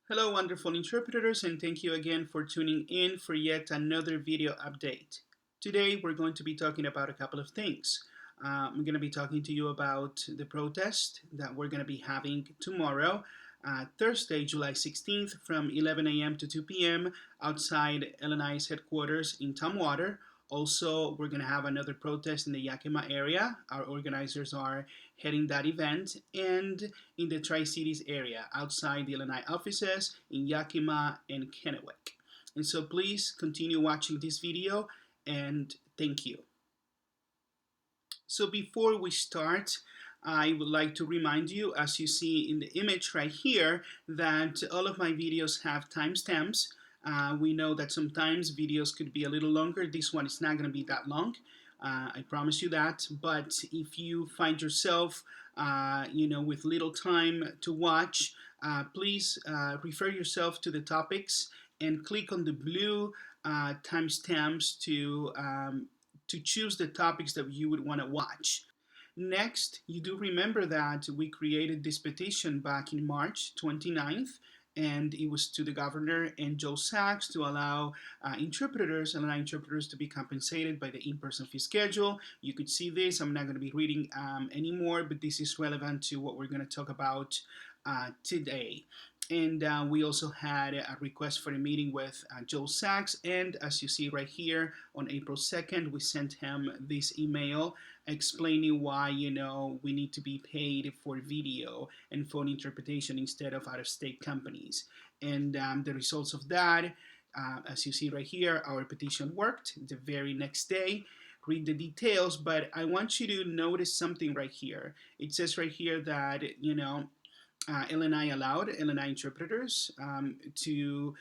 Hello, wonderful interpreters, and thank you again for tuning in for yet another video update. Today, we're going to be talking about a couple of things. I'm going to be talking to you about the protest that we're going to be having tomorrow, Thursday, July 16th, from 11 a.m. to 2 p.m. outside L&I's headquarters in Tumwater. Also, we're going to have another protest in the Yakima area. Our organizers are heading that event, and in the Tri-Cities area, outside the L&I offices in Yakima and Kennewick. And so please continue watching this video, and thank you. So before we start, I would like to remind you, as you see in the image right here, that all of my videos have timestamps. We know that sometimes videos could be a little longer. This one is not going to be that long. I promise you that. But if you find yourself, with little time to watch, please refer yourself to the topics and click on the blue timestamps to choose the topics that you would want to watch. Next, you do remember that we created this petition back in March 29th, and it was to the governor and Joe Sachs to allow interpreters, L&I interpreters, to be compensated by the in-person fee schedule. You could see this. I'm not going to be reading anymore, but this is relevant to what we're going to talk about today. And we also had a request for a meeting with Joe Sachs, and as you see right here, on April 2nd, we sent him this email explaining why, we need to be paid for video and phone interpretation instead of out-of-state companies. And the results of that, as you see right here, our petition worked the very next day. Read the details, but I want you to notice something right here. It says right here that, L&I allowed L&I interpreters to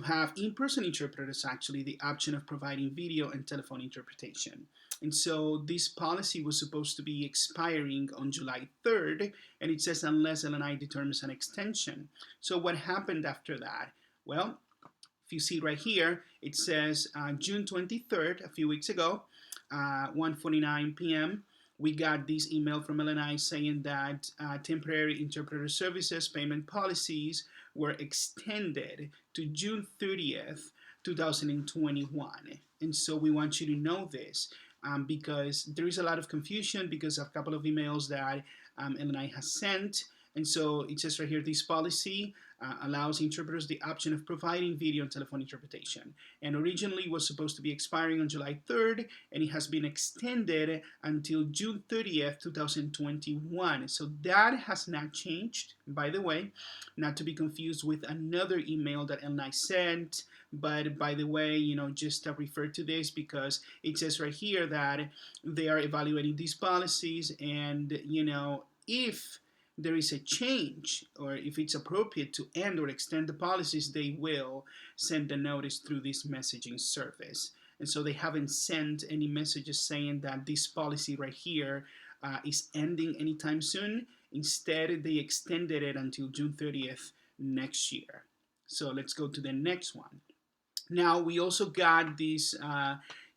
have in-person interpreters actually the option of providing video and telephone interpretation. And so this policy was supposed to be expiring on July 3rd, and it says unless L&I determines an extension. So what happened after that? Well, if you see right here, it says June 23rd, a few weeks ago, 1:49 p.m., we got this email from L&I saying that temporary interpreter services payment policies were extended to June 30th, 2021. And so we want you to know this because there is a lot of confusion because of a couple of emails that L&I has sent. And so it says right here, this policy allows interpreters the option of providing video and telephone interpretation. And originally was supposed to be expiring on July 3rd, and it has been extended until June 30th, 2021. So that has not changed, by the way, not to be confused with another email that L&I sent. But by the way, just refer to this because it says right here that they are evaluating these policies, and, if there is a change or if it's appropriate to end or extend the policies, they will send a notice through this messaging service. And so they haven't sent any messages saying that this policy right here is ending anytime soon. Instead, they extended it until June 30th next year. So let's go to the next one. Now, we also got this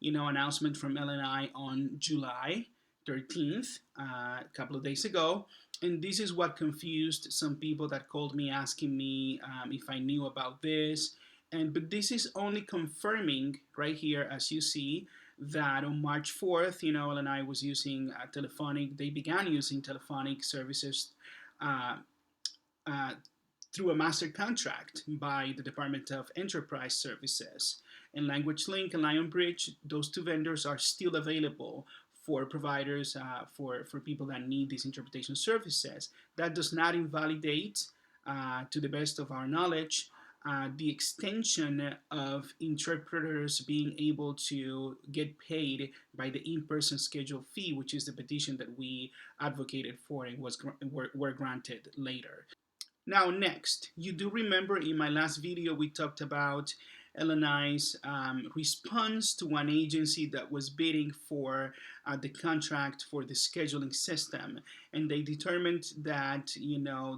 announcement from L&I on July 13th, a couple of days ago. And this is what confused some people that called me asking me if I knew about this. But this is only confirming right here, as you see, that on March 4th, L&I was using Telephonic. They began using Telephonic services through a master contract by the Department of Enterprise Services. And LanguageLink and LionBridge, those two vendors are still available for providers, for people that need these interpretation services. That does not invalidate, to the best of our knowledge, the extension of interpreters being able to get paid by the in-person schedule fee, which is the petition that we advocated for and were granted later. Now next, you do remember in my last video we talked about L&I's response to one agency that was bidding for the contract for the scheduling system, and they determined that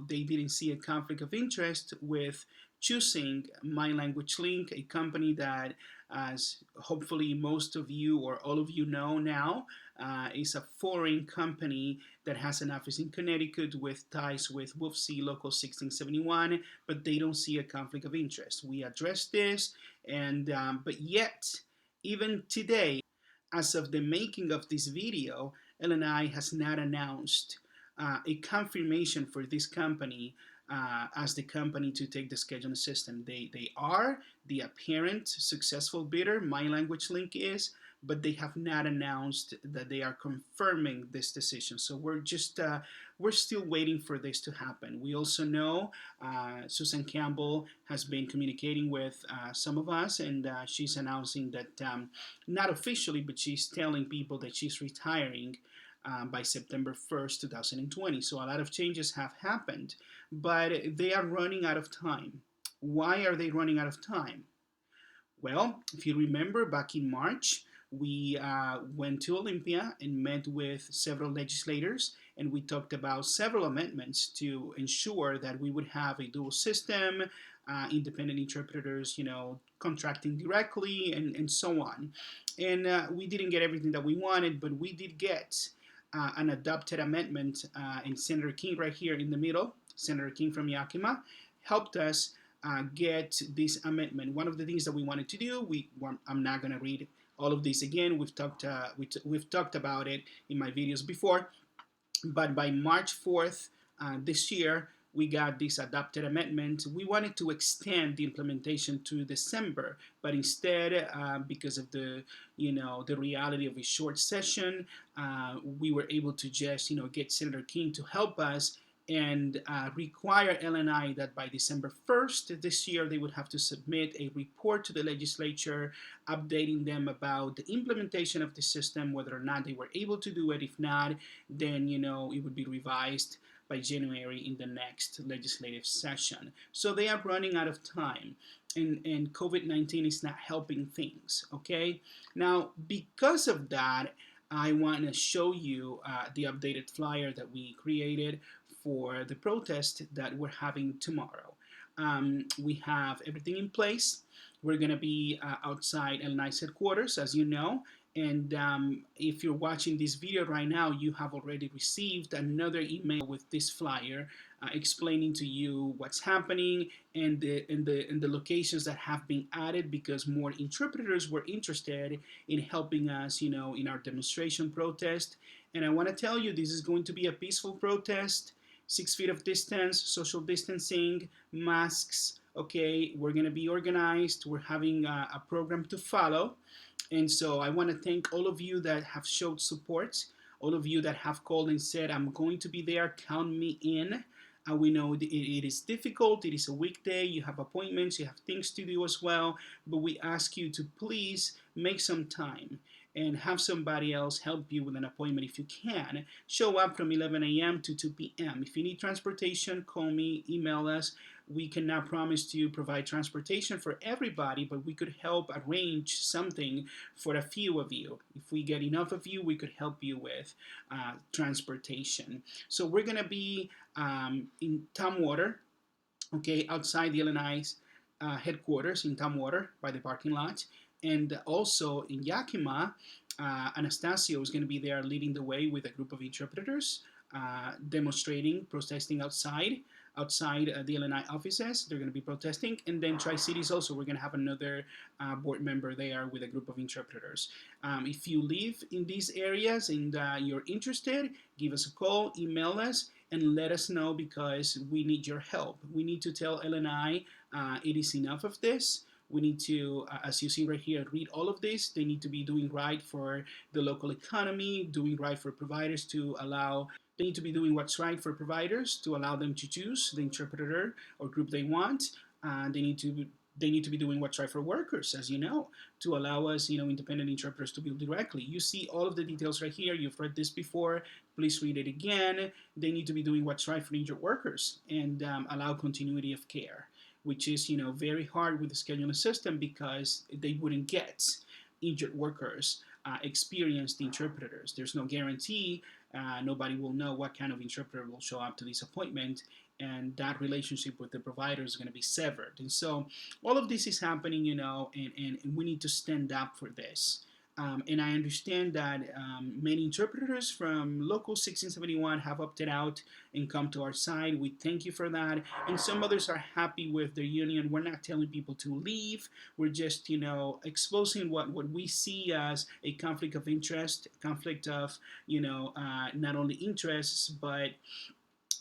they didn't see a conflict of interest with choosing My Language Link, a company that as hopefully most of you or all of you know now, is a foreign company that has an office in Connecticut with ties with WFSE Local 1671, but they don't see a conflict of interest. We addressed this, and but yet, even today, as of the making of this video, L&I has not announced a confirmation for this company as the company to take the scheduling system. They are the apparent successful bidder, My Language Link is, but they have not announced that they are confirming this decision. So we're still waiting for this to happen. We also know Susan Campbell has been communicating with some of us, and she's announcing that not officially, but she's telling people that she's retiring by September 1st, 2020. So a lot of changes have happened, but they are running out of time. Why are they running out of time? Well, if you remember, back in March, we went to Olympia and met with several legislators, and we talked about several amendments to ensure that we would have a dual system, independent interpreters, contracting directly, and so on. And we didn't get everything that we wanted, but we did get an adopted amendment, and Senator King right here in the middle, Senator King from Yakima, helped us get this amendment. One of the things that we wanted to do, I'm not going to read all of this again. We've talked about it in my videos before, but by March 4th this year, we got this adopted amendment. We wanted to extend the implementation to December, but instead, because of the reality of a short session, we were able to just get Senator King to help us and require L&I that by December 1st this year they would have to submit a report to the legislature updating them about the implementation of the system, whether or not they were able to do it. If not, then it would be revised by January in the next legislative session. So they are running out of time, and COVID-19 is not helping things, okay? Now, because of that, I want to show you the updated flyer that we created for the protest that we're having tomorrow. We have everything in place. We're going to be outside L&I's headquarters, as you know. And if you're watching this video right now, you have already received another email with this flyer explaining to you what's happening and the locations that have been added, because more interpreters were interested in helping us, in our demonstration protest. And I want to tell you, this is going to be a peaceful protest. 6 feet of distance, social distancing, masks. Okay, we're going to be organized. We're having a program to follow. And so I want to thank all of you that have showed support, all of you that have called and said, I'm going to be there, count me in. We know it is difficult, it is a weekday, you have appointments, you have things to do as well, but we ask you to please make some time and have somebody else help you with an appointment if you can. Show up from 11 a.m. to 2 p.m. If you need transportation, call me, email us. We cannot promise to provide transportation for everybody, but we could help arrange something for a few of you. If we get enough of you, we could help you with transportation. So we're going to be in Tumwater, okay, outside the L&I's headquarters in Tumwater by the parking lot. And also in Yakima, Anastasio is going to be there leading the way with a group of interpreters, demonstrating, protesting outside the L&I offices. They're going to be protesting. And then Tri-Cities also, we're going to have another board member there with a group of interpreters. If you live in these areas and you're interested, give us a call, email us, and let us know, because we need your help. We need to tell L&I it is enough of this. We need to, as you see right here, read all of this. They need to be doing right for the local economy, doing right for providers to allow, they need to be doing what's right for providers to allow them to choose the interpreter or group they want. They need to be doing what's right for workers, as you know, to allow us, independent interpreters to bill directly. You see all of the details right here. You've read this before. Please read it again. They need to be doing what's right for injured workers and allow continuity of care, which is, very hard with the scheduling system, because they wouldn't get injured workers experienced interpreters. There's no guarantee. Nobody will know what kind of interpreter will show up to this appointment. and that relationship with the provider is going to be severed. And so all of this is happening, and we need to stand up for this. And I understand that many interpreters from Local 1671 have opted out and come to our side. We thank you for that. And some others are happy with their union. We're not telling people to leave. We're just, exposing what we see as a conflict of interest, conflict of, not only interests, but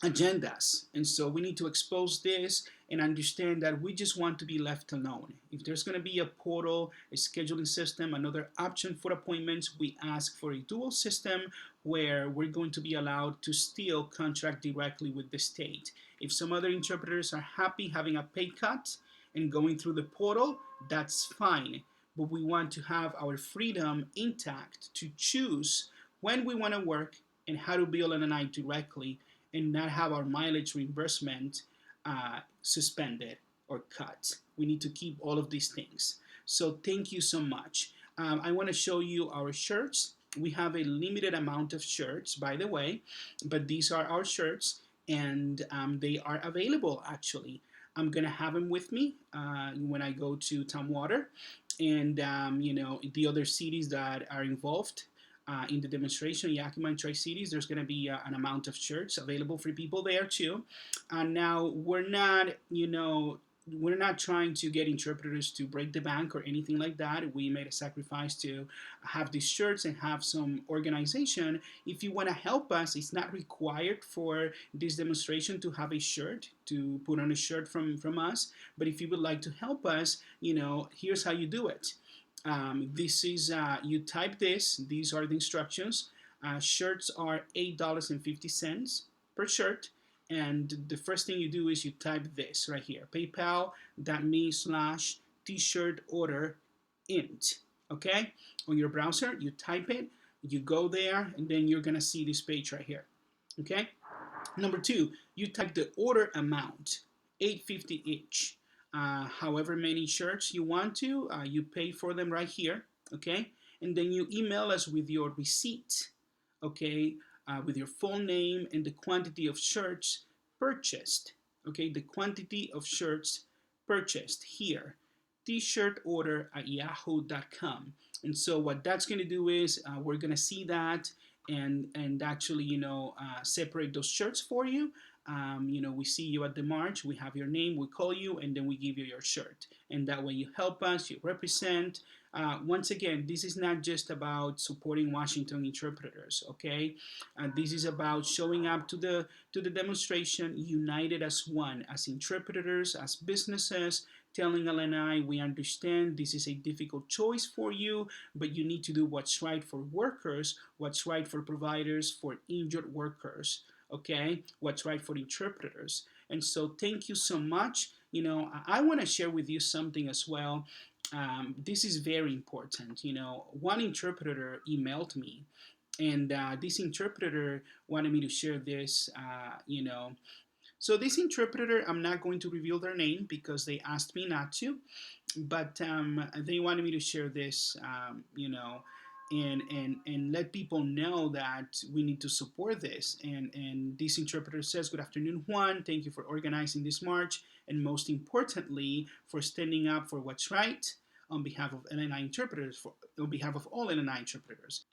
agendas. And so we need to expose this and understand that we just want to be left alone. If there's going to be a portal, a scheduling system, another option for appointments, we ask for a dual system where we're going to be allowed to still contract directly with the state. If some other interpreters are happy having a pay cut and going through the portal, that's fine. But we want to have our freedom intact to choose when we want to work and how to bill L&I directly, and not have our mileage reimbursement suspended or cut. We need to keep all of these things. So thank you so much. I want to show you our shirts. We have a limited amount of shirts, by the way, but these are our shirts, and they are available actually. I'm gonna have them with me when I go to Tumwater, and the other cities that are involved in the demonstration, Yakima and Tri-Cities. There's going to be an amount of shirts available for people there too. And now we're not trying to get interpreters to break the bank or anything like that. We made a sacrifice to have these shirts and have some organization. If you want to help us, it's not required for this demonstration to have a shirt, to put on a shirt from us. But if you would like to help us, here's how you do it. This is, you type this, these are the instructions. Shirts are $8.50 per shirt. And the first thing you do is you type this right here, paypal.me/tshirtorder.int. Okay? On your browser, you type it, you go there, and then you're going to see this page right here. Okay? Number 2, you type the order amount, $8.50 each. However many shirts you want to, you pay for them right here, okay? And then you email us with your receipt, okay? With your full name and the quantity of shirts purchased, okay? The quantity of shirts purchased here, tshirtorder@yahoo.com. And so what that's going to do is we're going to see that and actually, separate those shirts for you. We see you at the march, we have your name, we call you, and then we give you your shirt. And that way you help us, you represent. Once again, this is not just about supporting Washington interpreters, okay? This is about showing up to the demonstration united as one, as interpreters, as businesses, telling L&I, we understand this is a difficult choice for you, but you need to do what's right for workers, what's right for providers, for injured workers. Okay, what's right for interpreters. And so thank you so much. I want to share with you something as well. This is very important. One interpreter emailed me, and this interpreter wanted me to share this. So this interpreter, I'm not going to reveal their name because they asked me not to, but they wanted me to share this. And let people know that we need to support this. And this interpreter says, "Good afternoon, Juan. Thank you for organizing this march, and most importantly, for standing up for what's right on behalf of L&I interpreters, on behalf of all L&I interpreters.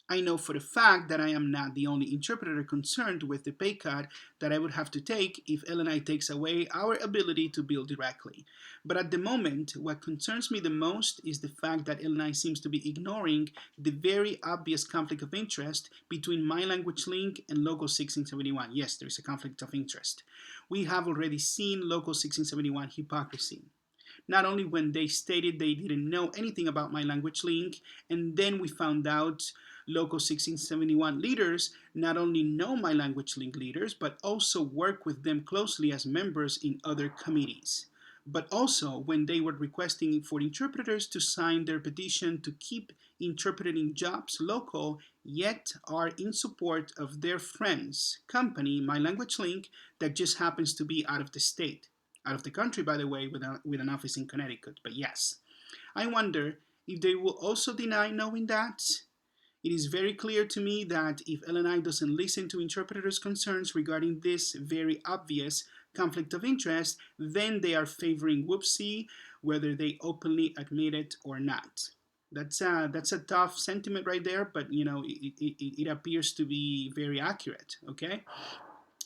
I know for a fact that I am not the only interpreter concerned with the pay cut that I would have to take if L&I takes away our ability to bill directly. But at the moment, what concerns me the most is the fact that L&I seems to be ignoring the very obvious conflict of interest between My Language Link and Local 1671. Yes, there is a conflict of interest. We have already seen Local 1671 hypocrisy. Not only when they stated they didn't know anything about My Language Link, and then we found out Local 1671 leaders not only know My Language Link leaders, but also work with them closely as members in other committees. But also when they were requesting for interpreters to sign their petition to keep interpreting jobs local, yet are in support of their friends' company, My Language Link, that just happens to be out of the state. Out of the country, by the way, with an office in Connecticut, but yes. I wonder if they will also deny knowing that. It is very clear to me that if L&I doesn't listen to interpreters' concerns regarding this very obvious conflict of interest, then they are favoring WFSE, whether they openly admit it or not. That's a tough sentiment right there, but it appears to be very accurate. Okay.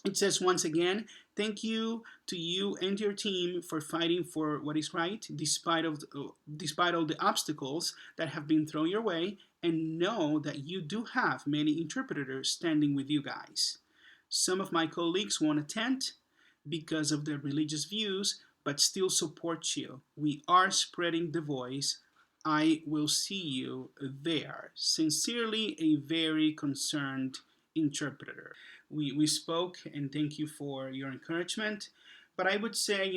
It says once again, thank you to you and your team for fighting for what is right, despite all the obstacles that have been thrown your way, and know that you do have many interpreters standing with you guys. Some of my colleagues won't attend because of their religious views, but still support you. We are spreading the voice. I will see you there. Sincerely, a very concerned interpreter. We spoke, and thank you for your encouragement. But I would say,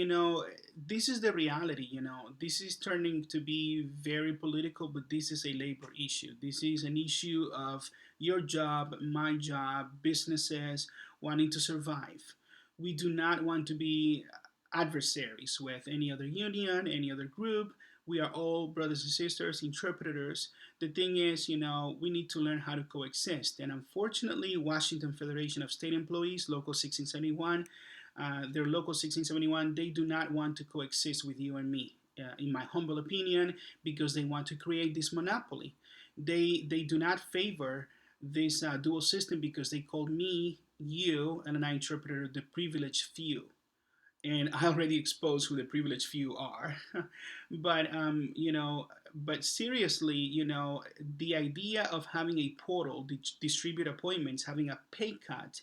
this is the reality. This is turning to be very political, but this is a labor issue. This is an issue of your job, my job, businesses wanting to survive. We do not want to be adversaries with any other union, any other group. We are all brothers and sisters, interpreters. The thing is, we need to learn how to coexist. And unfortunately, Washington Federation of State Employees, Local 1671, their Local 1671, they do not want to coexist with you and me, in my humble opinion, because they want to create this monopoly. They do not favor this dual system because they call me, you, and an interpreter the privileged few. And I already exposed who the privileged few are. but but seriously, the idea of having a portal distribute appointments, having a pay cut,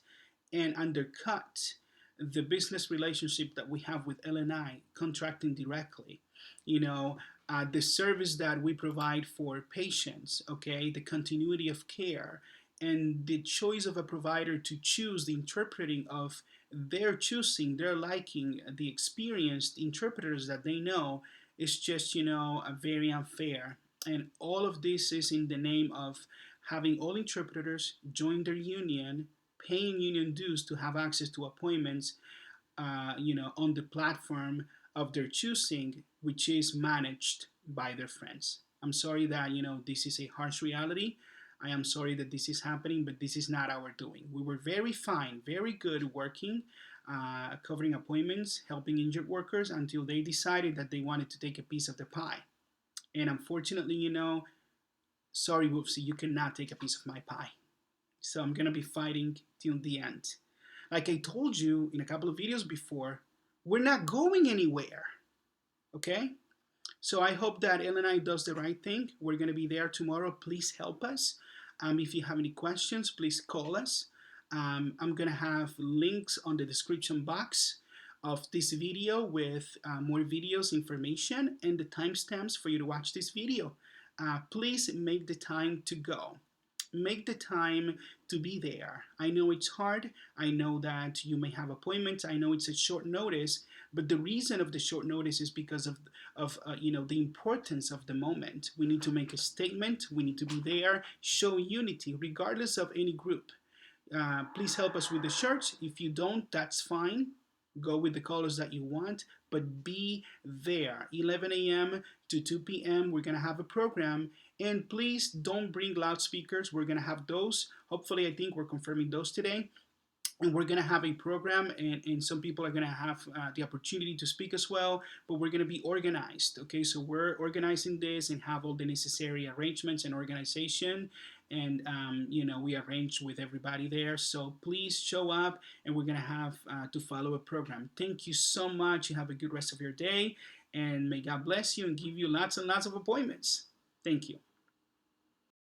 and undercut the business relationship that we have with L&I contracting directly, the service that we provide for patients, okay, the continuity of care, and the choice of a provider to choose the interpreting of their choosing, their liking, the experienced interpreters that they know is just, very unfair. And all of this is in the name of having all interpreters join their union, paying union dues to have access to appointments, on the platform of their choosing, which is managed by their friends. I'm sorry that, this is a harsh reality. I am sorry that this is happening, but this is not our doing. We were very fine, very good working, covering appointments, helping injured workers until they decided that they wanted to take a piece of the pie. And unfortunately, sorry, WFSE, you cannot take a piece of my pie. So I'm going to be fighting till the end. Like I told you in a couple of videos before, we're not going anywhere. Okay? So I hope that L&I does the right thing. We're going to be there tomorrow. Please help us. If you have any questions, please call us. I'm going to have links on the description box of this video with more videos, information, and the timestamps for you to watch this video. Please make the time to go. Make the time to be there. I know it's hard. I know that you may have appointments. I know it's a short notice, but the reason of the short notice is because of the importance of the moment. We need to make a statement. We need to be there, show unity, regardless of any group. Please help us with the shirts. If you don't, that's fine. Go with the colors that you want, but be there. 11 a.m. to 2 p.m. We're going to have a program. And please don't bring loudspeakers. We're going to have those. Hopefully, I think we're confirming those today. And we're going to have a program, and some people are going to have the opportunity to speak as well, but we're going to be organized, okay? So we're organizing this and have all the necessary arrangements and organization, and, we arrange with everybody there. So please show up, and we're going to have to follow a program. Thank you so much. You have a good rest of your day, and may God bless you and give you lots and lots of appointments. Thank you.